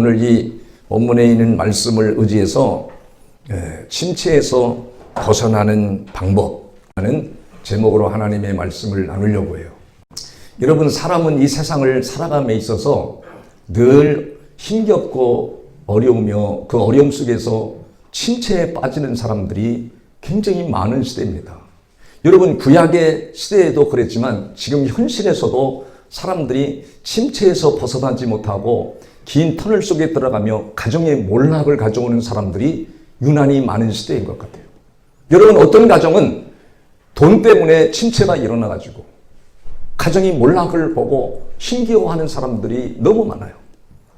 오늘 이 본문에 있는 말씀을 의지해서 침체에서 벗어나는 방법이라는 제목으로 하나님의 말씀을 나누려고 해요. 여러분, 사람은 이 세상을 살아감에 있어서 늘 힘겹고 어려우며 그 어려움 속에서 침체에 빠지는 사람들이 굉장히 많은 시대입니다. 여러분, 구약의 시대에도 그랬지만 지금 현실에서도 사람들이 침체에서 벗어나지 못하고 긴 터널 속에 들어가며 가정의 몰락을 가져오는 사람들이 유난히 많은 시대인 것 같아요. 여러분, 어떤 가정은 돈 때문에 침체가 일어나가지고 가정이 몰락을 보고 힘겨워하는 사람들이 너무 많아요.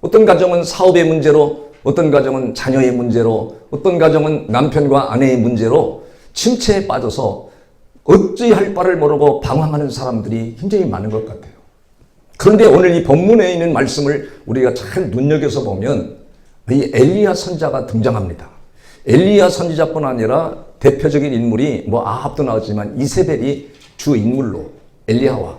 어떤 가정은 사업의 문제로, 어떤 가정은 자녀의 문제로, 어떤 가정은 남편과 아내의 문제로 침체에 빠져서 어찌할 바를 모르고 방황하는 사람들이 굉장히 많은 것 같아요. 그런데 오늘 이 본문에 있는 말씀을 우리가 잘 눈여겨서 보면 이 엘리야 선지자가 등장합니다. 엘리야 선지자뿐 아니라 대표적인 인물이 아합도 나왔지만 이세벨이 주 인물로 엘리야와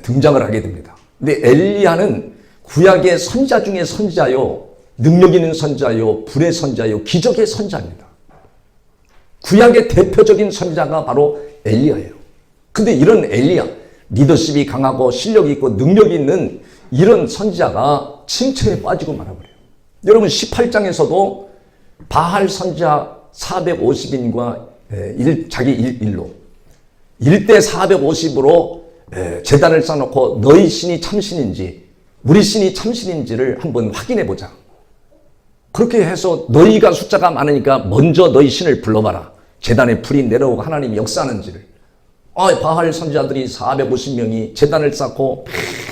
등장을 하게 됩니다. 근데 엘리야는 구약의 선지자 중에 선지자요, 능력 있는 선지자요, 불의 선지자요, 기적의 선지자입니다. 구약의 대표적인 선지자가 바로 엘리야예요. 근데 이런 엘리야, 리더십이 강하고 실력이 있고 능력이 있는 이런 선지자가 침체에 빠지고 말아버려요. 여러분, 18장에서도 바할 선지자 450인과 자기 일로 1대 450으로 제단을 쌓아놓고 너희 신이 참신인지 우리 신이 참신인지를 한번 확인해 보자. 그렇게 해서 너희가 숫자가 많으니까 먼저 너희 신을 불러봐라. 제단에 불이 내려오고 하나님이 역사하는지를. 바할 선지자들이 450명이 제단을 쌓고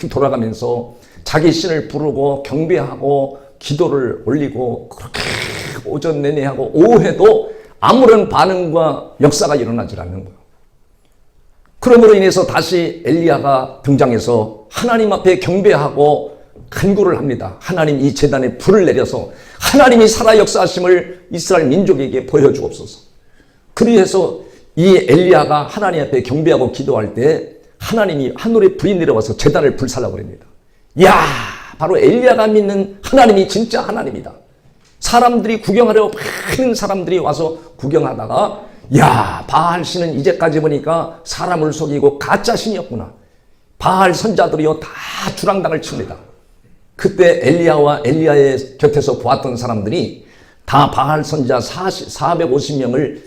돌아가면서 자기 신을 부르고 경배하고 기도를 올리고 그렇게 오전 내내 하고 오후에도 아무런 반응과 역사가 일어나질 않는 거예요. 그러므로 인해서 다시 엘리야가 등장해서 하나님 앞에 경배하고 간구를 합니다. 하나님, 이 제단에 불을 내려서 하나님이 살아 역사하심을 이스라엘 민족에게 보여주옵소서. 그래서 이 엘리야가 하나님 앞에 경배하고 기도할 때 하나님이 하늘에 불이 내려와서 제단을 불살라버립니다. 이야, 바로 엘리야가 믿는 하나님이 진짜 하나님이다. 사람들이 구경하려 많은 사람들이 와서 구경하다가 야, 바알 신은 이제까지 보니까 사람을 속이고 가짜 신이었구나. 바알 선자들이요 다 주랑당을 칩니다. 그때 엘리야와 엘리야의 곁에서 보았던 사람들이 다 바알 선자 450명을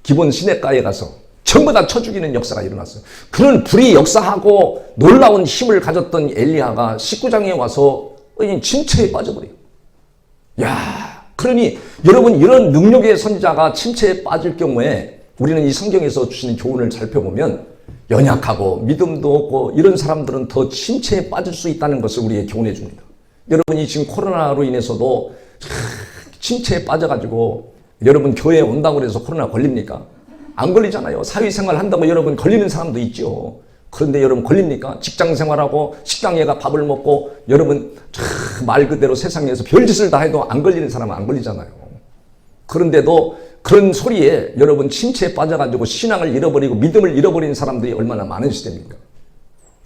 기본 시내가에 가서 전부 다 쳐 죽이는 역사가 일어났어요. 그런 불이 역사하고 놀라운 힘을 가졌던 엘리야가 19장에 와서 침체에 빠져버려요. 야, 그러니 여러분, 이런 능력의 선지자가 침체에 빠질 경우에 우리는 이 성경에서 주시는 교훈을 살펴보면 연약하고 믿음도 없고 이런 사람들은 더 침체에 빠질 수 있다는 것을 우리에게 교훈해 줍니다. 여러분이 지금 코로나로 인해서도 침체에 빠져가지고 여러분 교회에 온다고 해서 코로나 걸립니까? 안 걸리잖아요. 사회생활 한다고 여러분 걸리는 사람도 있죠. 그런데 여러분 걸립니까? 직장생활하고 식당에가 밥을 먹고 여러분 말 그대로 세상에서 별짓을 다 해도 안 걸리는 사람은 안 걸리잖아요. 그런데도 그런 소리에 여러분 침체에 빠져가지고 신앙을 잃어버리고 믿음을 잃어버리는 사람들이 얼마나 많은 시대입니까?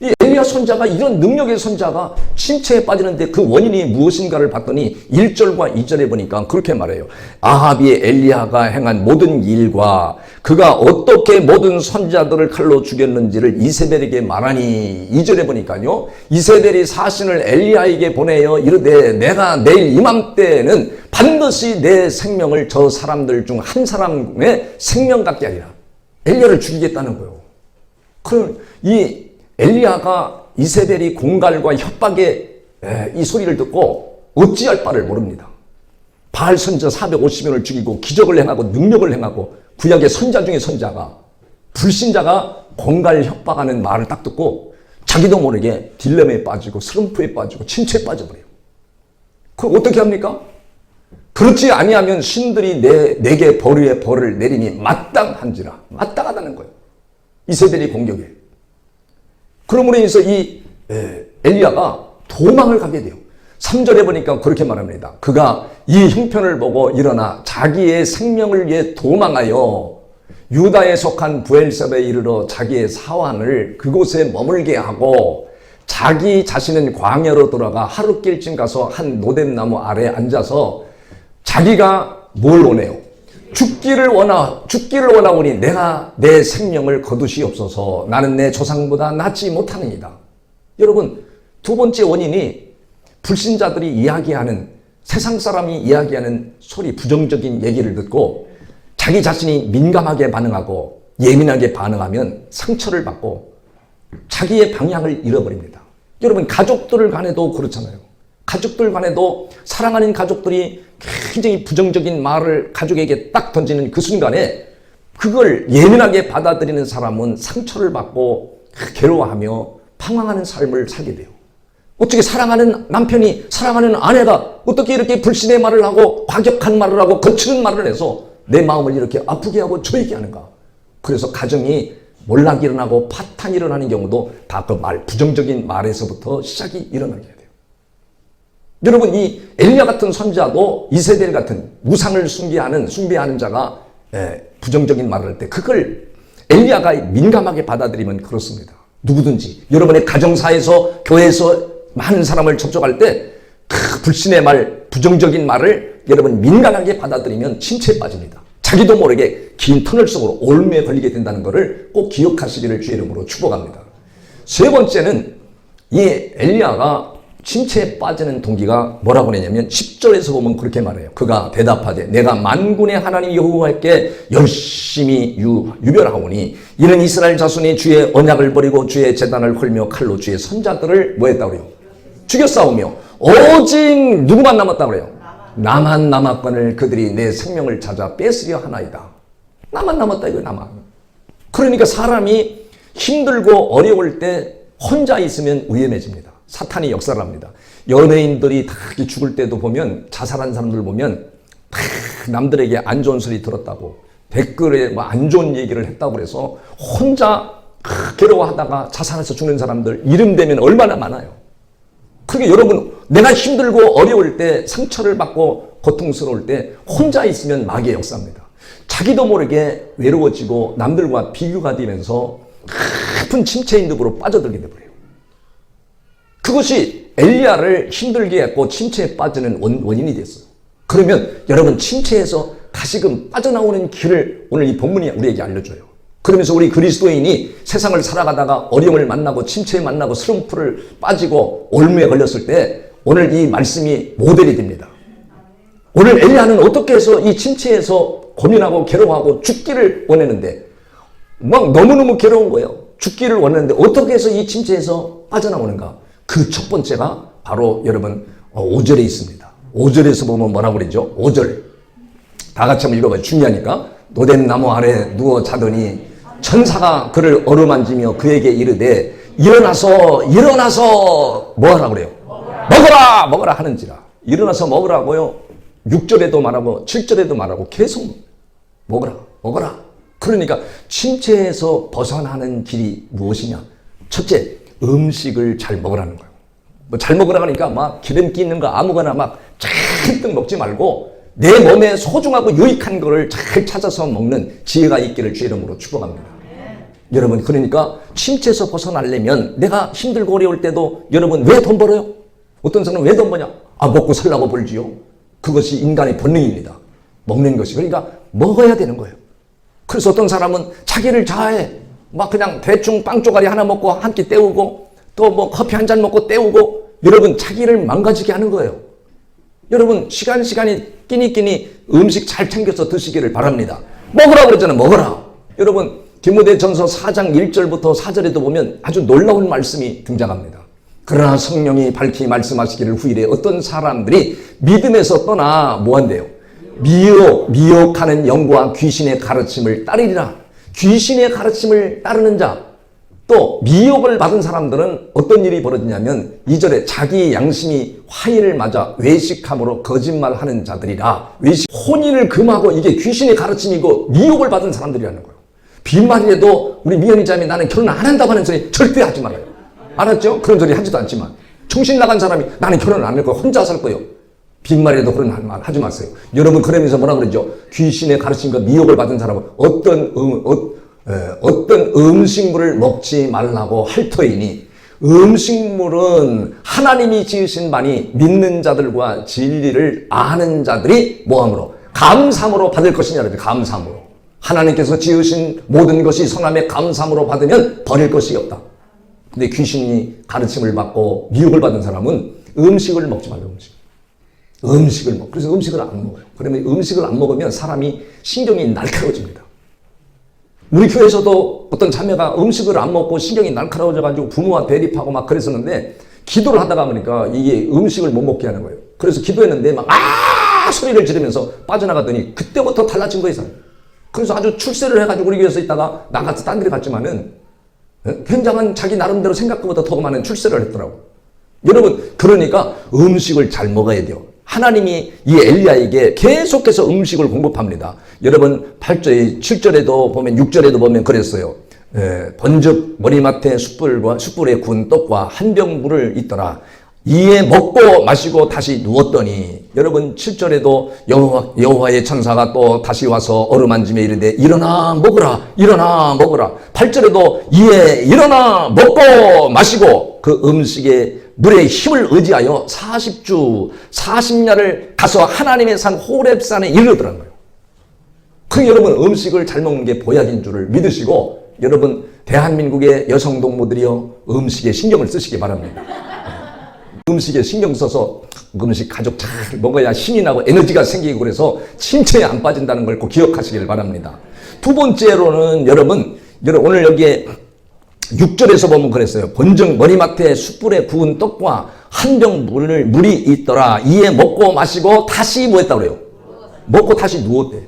이 엘리야 선자가, 이런 능력의 선자가 침체에 빠지는데 그 원인이 무엇인가를 봤더니 1절과 2절에 보니까 그렇게 말해요. 아합이 엘리야가 행한 모든 일과 그가 어떻게 모든 선자들을 칼로 죽였는지를 이세벨에게 말하니, 2절에 보니까요, 이세벨이 사신을 엘리야에게 보내어 이르되 내가 내일 이맘때에는 반드시 내 생명을 저 사람들 중 한 사람의 생명 같게 하리라. 엘리야를 죽이겠다는 거예요. 그럼 이 엘리야가 이세벨이 공갈과 협박의 이 소리를 듣고 어찌할 바를 모릅니다. 바알 선지자 450명을 죽이고 기적을 행하고 능력을 행하고 구약의 선자 중에 선자가, 불신자가 공갈 협박하는 말을 딱 듣고 자기도 모르게 딜레마에 빠지고 슬럼프에 빠지고 침체에 빠져버려요. 그럼 어떻게 합니까? 그렇지 아니하면 신들이 내게 벌을 내리니 마땅한지라. 마땅하다는 거예요. 이세벨이 공격해. 그러므로 인해서 이 엘리야가 도망을 가게 돼요. 3절에 보니까 그렇게 말합니다. 그가 이 형편을 보고 일어나 자기의 생명을 위해 도망하여 유다에 속한 부엘세바에 이르러 자기의 사환을 그곳에 머물게 하고 자기 자신은 광야로 돌아가 하룻길쯤 가서 한 노뎀나무 아래 앉아서 자기가 뭘 원해요? 죽기를 원하오니 내가 내 생명을 거두시옵소서. 나는 내 조상보다 낫지 못하느니라. 여러분, 두 번째 원인이 불신자들이 이야기하는, 세상 사람이 이야기하는 소리, 부정적인 얘기를 듣고 자기 자신이 민감하게 반응하고 예민하게 반응하면 상처를 받고 자기의 방향을 잃어버립니다. 여러분, 가족들 간에도 그렇잖아요. 가족들 간에도 사랑하는 가족들이 굉장히 부정적인 말을 가족에게 딱 던지는 그 순간에 그걸 예민하게 받아들이는 사람은 상처를 받고 괴로워하며 방황하는 삶을 살게 돼요. 어떻게 사랑하는 남편이, 사랑하는 아내가 어떻게 이렇게 불신의 말을 하고 과격한 말을 하고 거칠은 말을 해서 내 마음을 이렇게 아프게 하고 조이게 하는가. 그래서 가정이 몰락 일어나고 파탄이 일어나는 경우도 다 그 말, 부정적인 말에서부터 시작이 일어나게 돼요. 여러분, 이 엘리야 같은 선지자도 이세벨 같은 우상을 숭배하는 자가 부정적인 말을 할 때 그걸 엘리야가 민감하게 받아들이면 그렇습니다. 누구든지 여러분의 가정사에서, 교회에서 많은 사람을 접촉할 때 그 불신의 말, 부정적인 말을 여러분 민감하게 받아들이면 침체에 빠집니다. 자기도 모르게 긴 터널 속으로 올무에 걸리게 된다는 것을 꼭 기억하시기를 주의 이름으로 축복합니다. 세 번째는 이 엘리야가 침체에 빠지는 동기가 뭐라고 했냐면 10절에서 보면 그렇게 말해요. 그가 대답하되 내가 만군의 하나님 여호와께 열심히 유별하오니 이는 이스라엘 자손이 주의 언약을 버리고 주의 제단을 헐며 칼로 주의 선자들을 뭐 했다고 그래요? 죽였사오며 오직 누구만 남았다고 그래요? 나만 남았거늘 그들이 내 생명을 찾아 뺏으려 하나이다. 나만 남았다 이거 나만. 그러니까 사람이 힘들고 어려울 때 혼자 있으면 위험해집니다. 사탄이 역사를 합니다. 연예인들이 다 죽을 때도 보면, 자살한 사람들 보면 다 남들에게 안 좋은 소리 들었다고 댓글에 뭐 안 좋은 얘기를 했다고 그래서 혼자 괴로워하다가 자살해서 죽는 사람들 이름 대면 얼마나 많아요. 그러니까 여러분, 내가 힘들고 어려울 때, 상처를 받고 고통스러울 때 혼자 있으면 마귀의 역사입니다. 자기도 모르게 외로워지고 남들과 비교가 되면서 깊은 침체의 늪으로 빠져들게 돼버려요. 그것이 엘리야를 힘들게 했고 침체에 빠지는 원인이 됐어요. 그러면 여러분, 침체에서 다시금 빠져나오는 길을 오늘 이 본문이 우리에게 알려줘요. 그러면서 우리 그리스도인이 세상을 살아가다가 어려움을 만나고 침체에 만나고 슬럼프를 빠지고 올무에 걸렸을 때 오늘 이 말씀이 모델이 됩니다. 오늘 엘리야는 어떻게 해서 이 침체에서 고민하고 괴로워하고 죽기를 원했는데 막 너무너무 괴로운 거예요. 죽기를 원했는데 어떻게 해서 이 침체에서 빠져나오는가? 그 첫 번째가 바로 여러분 5절에 있습니다. 5절에서 보면 뭐라고 그러죠? 5절 다 같이 한번 읽어봐요. 중요하니까. 노뎀 나무 아래 누워 자더니 천사가 그를 어루만지며 그에게 이르되 일어나서 뭐 하라고 그래요? 먹어라 하는지라. 일어나서 먹으라고요. 6절에도 말하고 7절에도 말하고 계속 먹어라. 그러니까 침체에서 벗어나는 길이 무엇이냐? 첫째, 음식을 잘 먹으라는 거예요. 뭐 잘 먹으라 하니까 막 기름기 있는 거 아무거나 막 잔뜩 먹지 말고 내 몸에 소중하고 유익한 거를 잘 찾아서 먹는 지혜가 있기를 주의 이름으로 축복합니다. 여러분, 그러니까 침체에서 벗어나려면 내가 힘들고 어려울 때도 여러분 왜 돈 벌어요? 어떤 사람은 왜 돈 버냐? 먹고 살라고 벌지요. 그것이 인간의 본능입니다. 먹는 것이. 그러니까 먹어야 되는 거예요. 그래서 어떤 사람은 자기를 자해 막 그냥 대충 빵 쪼가리 하나 먹고 한 끼 때우고 또 뭐 커피 한 잔 먹고 때우고 여러분 자기를 망가지게 하는 거예요. 여러분 시간이 끼니 음식 잘 챙겨서 드시기를 바랍니다. 먹으라고 그랬잖아요. 먹어라. 여러분 디모데전서 4장 1절부터 4절에도 보면 아주 놀라운 말씀이 등장합니다. 그러나 성령이 밝히 말씀하시기를 후일에 어떤 사람들이 믿음에서 떠나 뭐한대요? 미혹하는 영과 귀신의 가르침을 따르리라. 귀신의 가르침을 따르는 자, 또 미혹을 받은 사람들은 어떤 일이 벌어지냐면 2절에 자기 양심이 화인을 맞아 외식함으로 거짓말하는 자들이라. 혼인을 금하고 이게 귀신의 가르침이고 미혹을 받은 사람들이라는 거예요. 빈말이라도 우리 미연이자매 나는 결혼 안 한다고 하는 소리 절대 하지 말아요. 알았죠? 그런 소리 하지도 않지만 정신 나간 사람이 나는 결혼 안 할 거야. 혼자 살 거예요. 빈말이라도 그런 말 하지 마세요. 여러분 그러면서 뭐라 그러죠? 귀신의 가르침과 미혹을 받은 사람은 어떤 음식물을 먹지 말라고 할 터이니 음식물은 하나님이 지으신 바니 믿는 자들과 진리를 아는 자들이 뭐함으로? 감사함으로 받을 것이냐. 감사함으로. 하나님께서 지으신 모든 것이 선함에 감사함으로 받으면 버릴 것이 없다. 근데 귀신이 가르침을 받고 미혹을 받은 사람은 음식을 먹지 말라. 음식을 먹고. 그래서 음식을 안 먹어요. 그러면 음식을 안 먹으면 사람이 신경이 날카로워집니다. 우리 교회에서도 어떤 자매가 음식을 안 먹고 신경이 날카로워져가지고 부모와 대립하고 막 그랬었는데 기도를 하다가 보니까 이게 음식을 못 먹게 하는 거예요. 그래서 기도했는데 막 소리를 지르면서 빠져나갔더니 그때부터 달라진 거예요. 그래서 아주 출세를 해가지고 우리 교회에서 있다가 나가서 딴 데를 갔지만은 굉장한 자기 나름대로 생각보다 더 많은 출세를 했더라고. 여러분, 그러니까 음식을 잘 먹어야 돼요. 하나님이 이 엘리야에게 계속해서 음식을 공급합니다. 여러분 8절, 7절에도 보면 6절에도 보면 그랬어요. 번즉 머리맡에 숯불에 구운 떡과 한 병 물을 있더라. 이에 먹고 마시고 다시 누웠더니 여러분 7절에도 여호와의 천사가 또 다시 와서 어루만지며 이르되 일어나 먹으라 일어나 먹으라. 8절에도 이에 일어나 먹고 마시고 그 음식에 물의 힘을 의지하여 40주 40야를 가서 하나님의 산 호렙산에 이르더라는 거예요. 그 여러분 음식을 잘 먹는 게 보약인 줄을 믿으시고 여러분 대한민국의 여성 동무들이요 음식에 신경을 쓰시기 바랍니다. 음식에 신경 써서 음식 가족 잘 먹어야 신이 나고 에너지가 생기고 그래서 신체에 안 빠진다는 걸 꼭 기억하시길 바랍니다. 두 번째로는 여러분 오늘 여기에 6절에서 보면 그랬어요. 본즉 머리맡에 숯불에 구운 떡과 한 병 물이 있더라. 이에 먹고 마시고 다시 뭐 했다고 그래요? 먹고 다시 누웠대.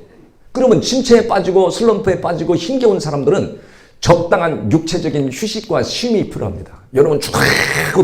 그러면 침체에 빠지고 슬럼프에 빠지고 힘겨운 사람들은 적당한 육체적인 휴식과 쉼이 필요합니다. 여러분 쭉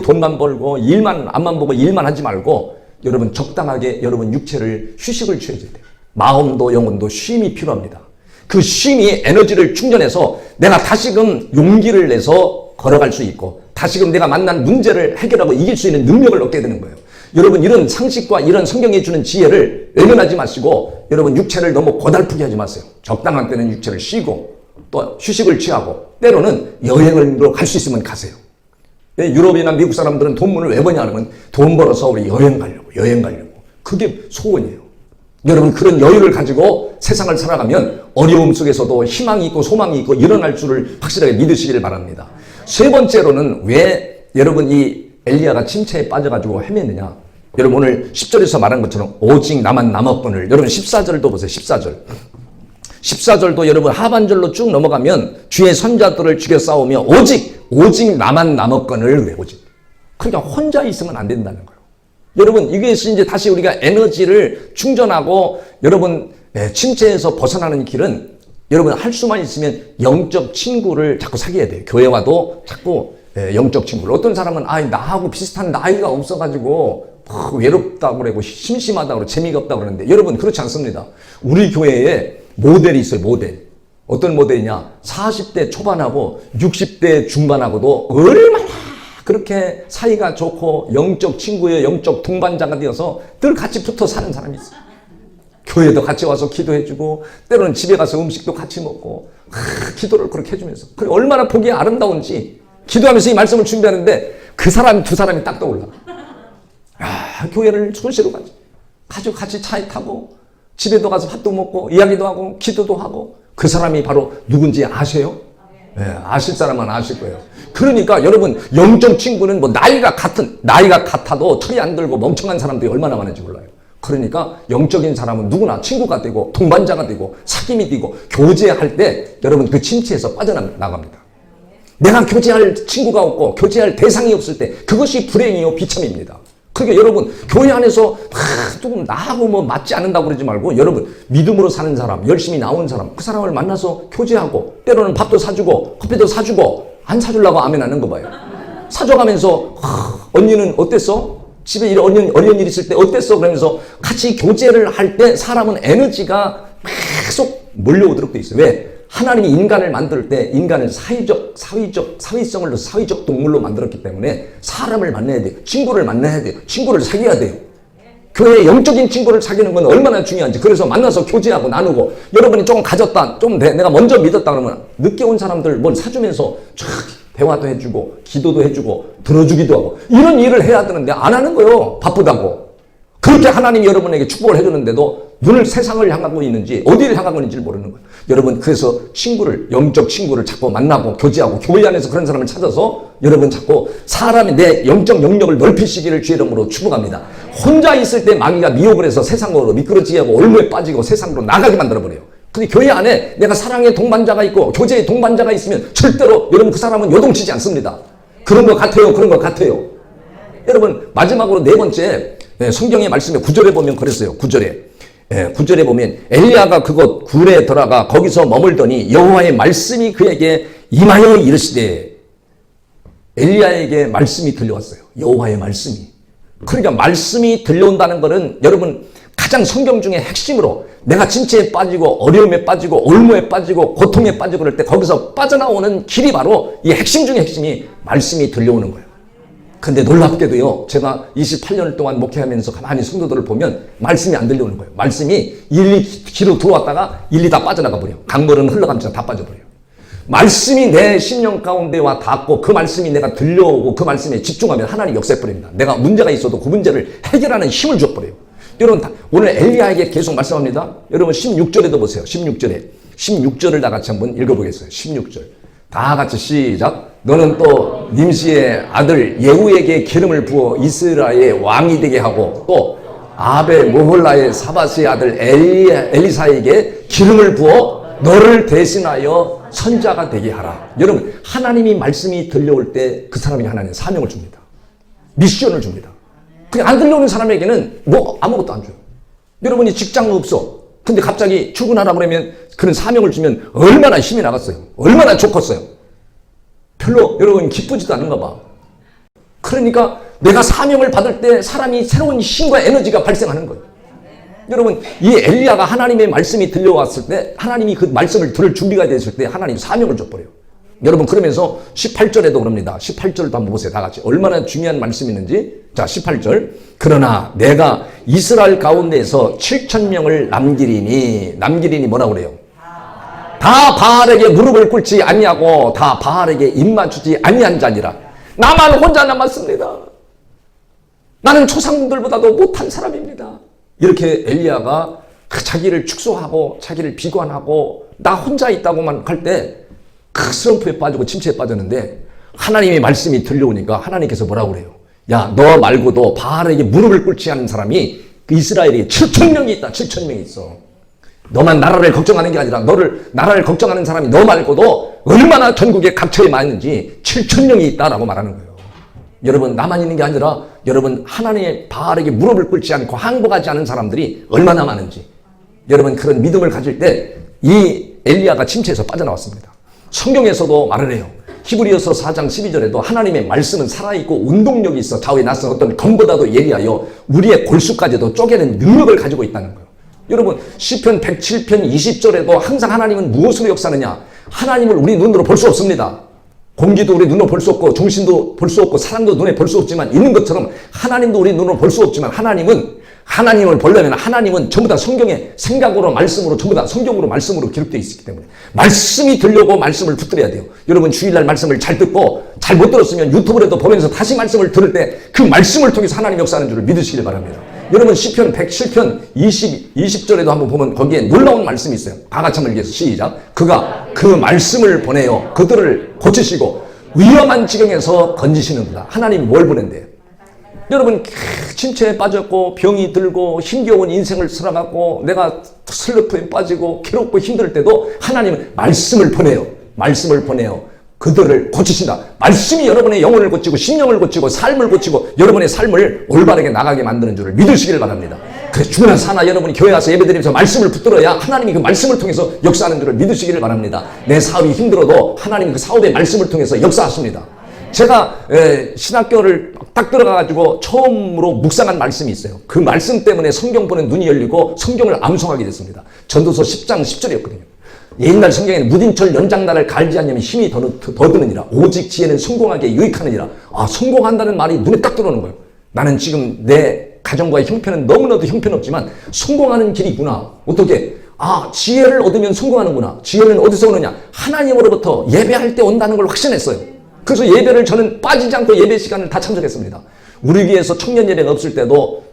돈만 벌고 일만 앞만 보고 일만 하지 말고 여러분 적당하게 여러분 육체를 휴식을 취해줘야 돼요. 마음도 영혼도 쉼이 필요합니다. 그 쉼이 에너지를 충전해서 내가 다시금 용기를 내서 걸어갈 수 있고 다시금 내가 만난 문제를 해결하고 이길 수 있는 능력을 얻게 되는 거예요. 여러분 이런 상식과 이런 성경이 주는 지혜를 외면하지 마시고 여러분 육체를 너무 고달프게 하지 마세요. 적당한 때는 육체를 쉬고 또 휴식을 취하고 때로는 여행으로 갈 수 있으면 가세요. 유럽이나 미국 사람들은 돈문을 왜 버냐 하면 돈 벌어서 우리 여행 가려고 그게 소원이에요. 여러분 그런 여유를 가지고 세상을 살아가면 어려움 속에서도 희망이 있고 소망이 있고 일어날 줄을 확실하게 믿으시길 바랍니다. 세 번째로는 왜 여러분 이 엘리야가 침체에 빠져가지고 헤맸느냐. 여러분 오늘 10절에서 말한 것처럼 오직 나만 남았거늘. 여러분 14절도 보세요. 14절도 여러분 하반절로 쭉 넘어가면 주의 선자들을 죽여 싸우며 오직 나만 남았거늘. 왜 오직? 그러니까 혼자 있으면 안 된다는 거예요. 여러분 이것이 이제 다시 우리가 에너지를 충전하고 여러분 침체에서 벗어나는 길은 여러분 할 수만 있으면 영적 친구를 자꾸 사귀어야 돼요. 교회와도 자꾸 영적 친구를. 어떤 사람은 나하고 비슷한 나이가 없어가지고 외롭다고 그러고 심심하다고 그러고 재미가 없다고 그러는데 여러분 그렇지 않습니다. 우리 교회에 모델이 있어요. 모델. 어떤 모델이냐. 40대 초반하고 60대 중반하고도 얼마나 그렇게 사이가 좋고 영적 친구의 영적 동반자가 되어서 늘 같이 붙어 사는 사람이 있어요. 교회도 같이 와서 기도해주고 때로는 집에 가서 음식도 같이 먹고 기도를 그렇게 해주면서 그래 얼마나 보기 아름다운지 기도하면서 이 말씀을 준비하는데 그 사람 두 사람이 딱 떠올라. 교회를 손실로 가지고 같이 차에 타고 집에도 가서 밥도 먹고 이야기도 하고 기도도 하고 그 사람이 바로 누군지 아세요? 네, 아실 사람은 아실 거예요. 그러니까 여러분 영적 친구는 뭐 나이가 같아도 털이 안 들고 멍청한 사람들이 얼마나 많은지 몰라요. 그러니까 영적인 사람은 누구나 친구가 되고 동반자가 되고 사귐이 되고 교제할 때 여러분 그 침체에서 빠져나갑니다. 내가 교제할 친구가 없고 교제할 대상이 없을 때 그것이 불행이요 비참입니다. 그러니까 여러분 교회 안에서 조금 나하고 뭐 맞지 않는다고 그러지 말고 여러분 믿음으로 사는 사람 열심히 나온 사람 그 사람을 만나서 교제하고 때로는 밥도 사주고 커피도 사주고 안 사주려고 아멘 하는 거 봐요. 사줘가면서 언니는 어땠어? 집에 이런 어려운 일 있을 때 어땠어? 그러면서 같이 교제를 할 때 사람은 에너지가 계속 몰려오도록 돼 있어요. 왜? 하나님이 인간을 만들 때 인간을 사회적 동물로 만들었기 때문에 사람을 만나야 돼요. 친구를 만나야 돼요. 친구를 사귀어야 돼요. 교회에 영적인 친구를 사귀는 건 얼마나 중요한지. 그래서 만나서 교제하고 나누고 여러분이 조금 가졌다. 좀 내가 먼저 믿었다 그러면 늦게 온 사람들 뭘 사주면서 쫙 대화도 해주고 기도도 해주고 들어주기도 하고 이런 일을 해야 되는데 안 하는 거예요. 바쁘다고. 그렇게 하나님이 여러분에게 축복을 해주는데도 눈을 세상을 향하고 있는지 어디를 향하고 있는지 모르는 거예요. 여러분 그래서 영적 친구를 자꾸 만나고 교제하고 교회 안에서 그런 사람을 찾아서 여러분 자꾸 사람이 내 영적 영역을 넓히시기를 주의 이름으로 축복합니다. 혼자 있을 때 마귀가 미혹을 해서 세상으로 미끄러지게 하고 올무에 빠지고 세상으로 나가게 만들어버려요. 근데 교회 안에 내가 사랑의 동반자가 있고 교제의 동반자가 있으면 절대로 여러분 그 사람은 요동치지 않습니다. 그런 것 같아요. 그런 것 같아요. 여러분 마지막으로 네 번째 성경의 말씀에 9절에 보면 그랬어요. 9절에 보면 엘리야가 그곳 굴에 들어가 거기서 머물더니 여호와의 말씀이 그에게 임하여 이르시되 엘리야에게 말씀이 들려왔어요. 여호와의 말씀이. 그러니까 말씀이 들려온다는 것은 여러분 가장 성경 중에 핵심으로 내가 진체에 빠지고 어려움에 빠지고 올무에 빠지고 고통에 빠지고 그럴 때 거기서 빠져나오는 길이 바로 이 핵심 중에 핵심이 말씀이 들려오는 거예요. 근데 놀랍게도요, 제가 28년을 동안 목회하면서 가만히 성도들을 보면 말씀이 안 들려오는 거예요. 말씀이 일리 귀로 들어왔다가 일리 다 빠져나가 버려요. 강물은 흘러가면서 다 빠져버려요. 말씀이 내 심령 가운데와 닿고 그 말씀이 내가 들려오고 그 말씀에 집중하면 하나님 역사해버립니다. 내가 문제가 있어도 그 문제를 해결하는 힘을 줘버려요. 여러분 오늘 엘리야에게 계속 말씀합니다. 여러분 16절에도 보세요. 16절을 다 같이 한번 읽어보겠어요. 16절 다 같이 시작. 너는 또 님시의 아들 예후에게 기름을 부어 이스라엘의 왕이 되게 하고 또 아베 모홀라의 사바스의 아들 엘리사에게 기름을 부어 너를 대신하여 선자가 되게 하라. 여러분 하나님이 말씀이 들려올 때 그 사람에게 하나님 사명을 줍니다. 미션을 줍니다. 그냥 안 들려오는 사람에게는 뭐 아무것도 안 줘요. 여러분이 직장 없어. 근데 갑자기 출근하라 그러면 그런 사명을 주면 얼마나 힘이 나갔어요. 얼마나 좋겠어요. 별로 여러분 기쁘지도 않은가 봐. 그러니까 내가 사명을 받을 때 사람이 새로운 힘과 에너지가 발생하는 거예요. 여러분 이 엘리야가 하나님의 말씀이 들려왔을 때 하나님이 그 말씀을 들을 준비가 됐을 때 하나님이 사명을 줘버려요. 여러분 그러면서 18절에도 그럽니다. 18절도 한번 보세요. 다 같이 얼마나 중요한 말씀이 있는지. 자 18절 그러나 내가 이스라엘 가운데에서 7,000명을 남기리니 뭐라고 그래요? 다 바알에게 무릎을 꿇지 아니하고 다 바알에게 입맞추지 아니한 자니라. 나만 혼자 남았습니다. 나는 초상들보다도 못한 사람입니다. 이렇게 엘리야가 자기를 축소하고 자기를 비관하고 나 혼자 있다고만 할 때 그 슬럼프에 빠지고 침체에 빠졌는데 하나님의 말씀이 들려오니까 하나님께서 뭐라고 그래요? 야, 너 말고도 바알에게 무릎을 꿇지 않은 사람이 그 이스라엘에 7,000명이 있다. 7,000명이 있어. 너만 나라를 걱정하는 게 아니라 나라를 걱정하는 사람이 너 말고도 얼마나 전국에 각처에 많은지 7,000명이 있다라고 말하는 거예요. 여러분 나만 있는 게 아니라 여러분 하나님의 바알에게 무릎을 꿇지 않고 항복하지 않은 사람들이 얼마나 많은지 여러분 그런 믿음을 가질 때 이 엘리야가 침체에서 빠져나왔습니다. 성경에서도 말을 해요. 히브리서 4장 12절에도 하나님의 말씀은 살아있고 운동력이 있어 좌우에 낯선 어떤 검보다도 예리하여 우리의 골수까지도 쪼개는 능력을 가지고 있다는 거예요. 여러분 시편 107편 20절에도 항상 하나님은 무엇으로 역사하느냐? 하나님을 우리 눈으로 볼 수 없습니다. 공기도 우리 눈으로 볼 수 없고 정신도 볼 수 없고 사람도 눈에 볼 수 없지만 있는 것처럼 하나님도 우리 눈으로 볼 수 없지만 하나님을 보려면 하나님은 전부 다 성경의 생각으로 말씀으로 전부 다 성경으로 말씀으로 기록되어 있기 때문에 말씀이 들려고 말씀을 붙들어야 돼요. 여러분 주일날 말씀을 잘 듣고 잘 못 들었으면 유튜브라도 보면서 다시 말씀을 들을 때 그 말씀을 통해서 하나님 역사하는 줄을 믿으시길 바랍니다. 여러분 시편 107편 20절에도 한번 보면 거기에 놀라운 말씀이 있어요. 다 같이 한번 읽겠습니다. 시작. 그가 그 말씀을 보내요. 그들을 고치시고 위험한 지경에서 건지시는구나. 하나님이 뭘 보낸대요? 여러분 침체에 빠졌고 병이 들고 힘겨운 인생을 살아가고 내가 슬럼프에 빠지고 괴롭고 힘들 때도 하나님은 말씀을 보내요. 말씀을 보내요. 그들을 고치신다. 말씀이 여러분의 영혼을 고치고 심령을 고치고 삶을 고치고 여러분의 삶을 올바르게 나가게 만드는 줄을 믿으시길 바랍니다. 그래서 주나 사나 여러분이 교회 와서 예배드리면서 말씀을 붙들어야 하나님이 그 말씀을 통해서 역사하는 줄을 믿으시기를 바랍니다. 내 사업이 힘들어도 하나님이 그 사업의 말씀을 통해서 역사하십니다. 제가 신학교를 딱 들어가가지고 처음으로 묵상한 말씀이 있어요. 그 말씀 때문에 성경 보는 눈이 열리고 성경을 암송하게 됐습니다. 전도서 10장 10절이었거든요. 옛날 성경에는 무딘철 연장나를 갈지 않으면 힘이 더 드느니라. 오직 지혜는 성공하기에 유익하느니라. 아, 성공한다는 말이 눈에 딱 들어오는 거예요. 나는 지금 내 가정과의 형편은 너무나도 형편없지만 성공하는 길이 있구나. 어떻게? 아, 지혜를 얻으면 성공하는구나. 지혜는 어디서 오느냐? 하나님으로부터 예배할 때 온다는 걸 확신했어요. 그래서 예배를 저는 빠지지 않고 예배 시간을 다 참석했습니다. 우리 교회에서 청년 예배가 없을 때도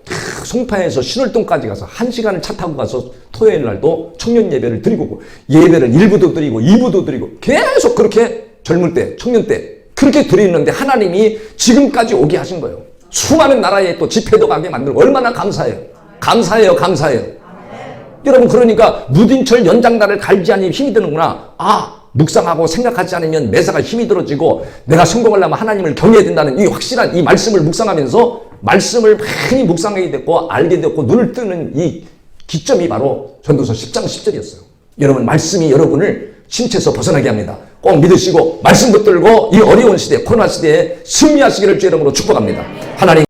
송파에서 신월동까지 가서 1시간을 차 타고 가서 토요일 날도 청년 예배를 드리고 오고, 예배를 1부도 드리고 2부도 드리고 계속 그렇게 젊을 때, 청년 때 그렇게 드리는데 하나님이 지금까지 오게 하신 거예요. 수많은 나라에 또 집회도 가게 만들고 얼마나 감사해요. 감사해요. 감사해요. 여러분, 그러니까 무딘철 연장단을 갈지 않으면 힘이 드는구나. 묵상하고 생각하지 않으면 매사가 힘이 들어지고 내가 성공하려면 하나님을 경외해야 된다는 이 확실한 이 말씀을 묵상하면서 말씀을 많이 묵상하게 됐고 알게 됐고 눈을 뜨는 이 기점이 바로 전도서 10장 10절이었어요. 여러분, 말씀이 여러분을 침체에서 벗어나게 합니다. 꼭 믿으시고 말씀 붙들고 이 어려운 시대, 코로나 시대에 승리하시기를 주의 이름으로 축복합니다. 하나님